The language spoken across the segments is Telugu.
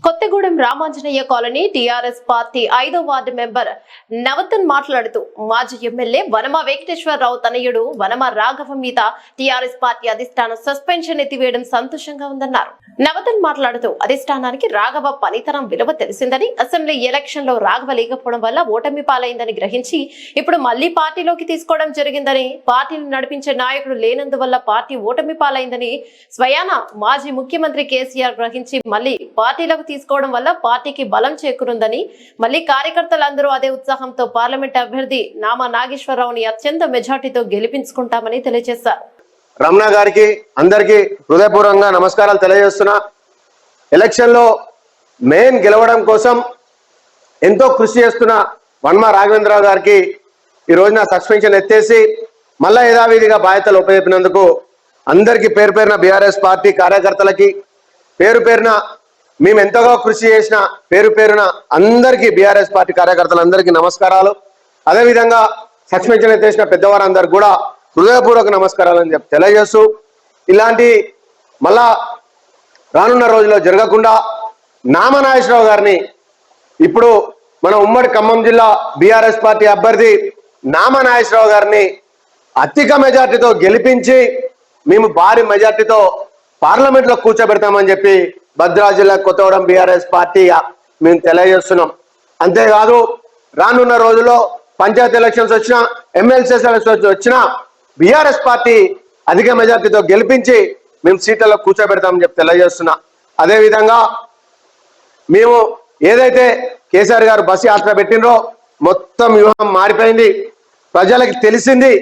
Kothagudem Ramanjaneya colony TRS party 5వ వార్డు మెంబర్ నవతన్ మాట్లాడుతూ మాజీ ఎమ్మెల్యే వనమ వెంకటేశ్వరరావు తనయుడు వనమ రాఘవ మీద టీఆర్ఎస్ పార్టీ అధిష్టానం సస్పెన్షన్ ఎత్తివేయడం సంతోషంగా ఉందన్నారు. నవతన్ మాట్లాడుతూ అధిష్టానానికి రాఘవ పనితనం విలువ తెలిసిందని, అసెంబ్లీ ఎలక్షన్ లో రాఘవ లేకపోవడం వల్ల ఓటమి పాలైందని గ్రహించి ఇప్పుడు మళ్లీ పార్టీలోకి తీసుకోవడం జరిగిందని, పార్టీని నడిపించే నాయకుడు లేనందువల్ల పార్టీ ఓటమి పాలైందని స్వయాన మాజీ ముఖ్యమంత్రి కేసీఆర్ గ్రహించి మళ్లీ పార్టీలోకి తీసుకోవడం వల్ల పార్టీకి బలం చేకూరుందని, మళ్లీ కార్యకర్తలందరూ అదే ఉత్సాహంతో పార్లమెంట్ అభ్యర్థి నామా నాగేశ్వరరావుని అత్యంత మెజార్టీతో గెలిపించుకుంటామని తెలియజేశారు. రమణ గారికి అందరికీ హృదయపూర్వకంగా నమస్కారాలు తెలియజేస్తున్నా. ఎలక్షన్ లో మెయిన్ గెలవడం కోసం ఎంతో కృషి చేస్తున్న వనమ రాఘవేంద్రరావు గారికి ఈ రోజున సస్పెన్షన్ ఎత్తేసి మళ్ళా యథావిధిగా బాధ్యతలు ఉపయోగించినందుకు అందరికీ పేరు పేరున బీఆర్ఎస్ పార్టీ కార్యకర్తలకి పేరు పేరున మేము ఎంతగా కృషి చేసిన పేరు పేరున అందరికీ బీఆర్ఎస్ పార్టీ కార్యకర్తలందరికీ నమస్కారాలు. అదేవిధంగా సస్పెన్షన్ ఎత్తేసిన పెద్దవారందరికీ కూడా హృదయపూర్వక నమస్కారాలని తెలియజేస్తూ, ఇలాంటి మళ్ళా రానున్న రోజుల్లో జరగకుండా నామా నాగేశ్వరరావు గారిని ఇప్పుడు మన ఉమ్మడి ఖమ్మం జిల్లా బీఆర్ఎస్ పార్టీ అభ్యర్థి నామా నాగేశ్వరరావు గారిని అత్యధిక మెజార్టీతో గెలిపించి మేము భారీ మెజార్టీతో పార్లమెంట్ లో కూర్చోబెడతామని చెప్పి భద్రాద్రి జిల్లా కొత్తగూడెం బీఆర్ఎస్ పార్టీ మేము తెలియజేస్తున్నాం. అంతేకాదు రానున్న రోజుల్లో పంచాయతీ ఎలక్షన్స్ వచ్చినా, ఎమ్మెల్సీ ఎలక్షన్స్ వచ్చినా బీఆర్ఎస్ పార్టీ అధిక మెజార్టీతో గెలిపించి మేము సీట్లలో కూర్చోబెడతామని చెప్పి తెలియజేస్తున్నా. అదేవిధంగా మేము ఏదైతే కేసీఆర్ గారు బస్సు యాత్ర పెట్టినరో మొత్తం వ్యూహం మారిపోయింది. ప్రజలకు తెలిసింది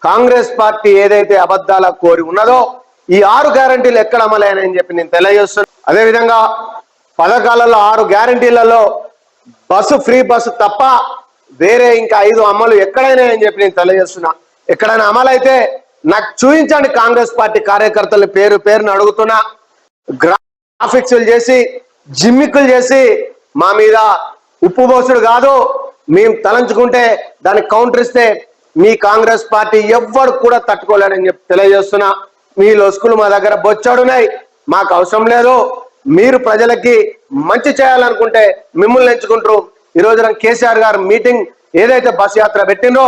కాంగ్రెస్ పార్టీ ఏదైతే అబద్ధాల కోరి ఉన్నదో ఈ 6 గ్యారంటీలు ఎక్కడ అమలైనాయని చెప్పి నేను తెలియజేస్తున్నా. అదేవిధంగా పథకాలలో 6 గ్యారంటీలలో ఫ్రీ బస్సు తప్ప వేరే ఇంకా 5 అమలు ఎక్కడైనా అని చెప్పి నేను తెలియజేస్తున్నా. ఎక్కడైనా అమలైతే నాకు చూపించండి. కాంగ్రెస్ పార్టీ కార్యకర్తలు పేరు పేరును అడుగుతున్నా. గ్రాఫిక్స్లు చేసి జిమ్మిక్కులు చేసి మా మీద ఉప్పు పోసుడు కాదు, మేము తలంచుకుంటే దానికి కౌంటర్ ఇస్తే మీ కాంగ్రెస్ పార్టీ ఎవ్వరు కూడా తట్టుకోలేడని చెప్పి తెలియజేస్తున్నా. మీ లొసుకులు మా దగ్గర బొచ్చాడున్నాయి, మాకు అవసరం లేదు. మీరు ప్రజలకి మంచి చేయాలనుకుంటే మిమ్మల్ని ఎంచుకుంటారు. ఈ రోజున కేసీఆర్ గారు మీటింగ్ ఏదైతే బస్ యాత్ర పెట్టినో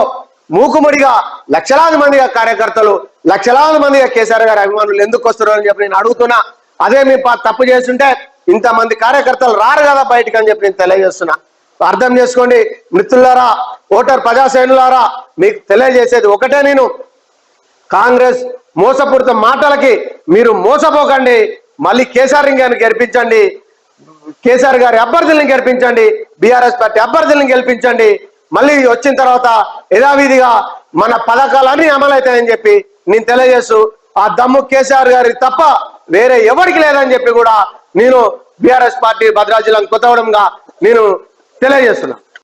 మూకుముడిగా లక్షలాది మందిగా కార్యకర్తలు, లక్షలాది మందిగా కేసీఆర్ గారి అభిమానులు ఎందుకు వస్తారు అని చెప్పి నేను అడుగుతున్నా. అదే మీ తప్పు చేస్తుంటే ఇంతమంది కార్యకర్తలు రారు కదా బయటకు అని చెప్పి నేను తెలియజేస్తున్నా. అర్థం చేసుకోండి మిత్రులారా, ఓటర్ ప్రజాసేనులారా, మీకు తెలియజేసేది ఒకటే, నేను కాంగ్రెస్ మోసపూరిత మాటలకి మీరు మోసపోకండి. మళ్ళీ కేసీఆర్ గారిని గెలిపించండి, కేసీఆర్ గారి అభ్యర్థులను గెలిపించండి, బీఆర్ఎస్ పార్టీ అభ్యర్థులను గెలిపించండి. మళ్ళీ వచ్చిన తర్వాత యథావిధిగా మన పథకాలన్నీ అమలవుతాయని చెప్పి నేను తెలియజేస్తూ, ఆ దమ్ము కేసీఆర్ గారి తప్ప వేరే ఎవరికి లేదని చెప్పి కూడా నేను బీఆర్ఎస్ పార్టీ భద్రాద్రి జిల్లా కొత్తగూడెంగా నేను తెలియజేస్తున్నా.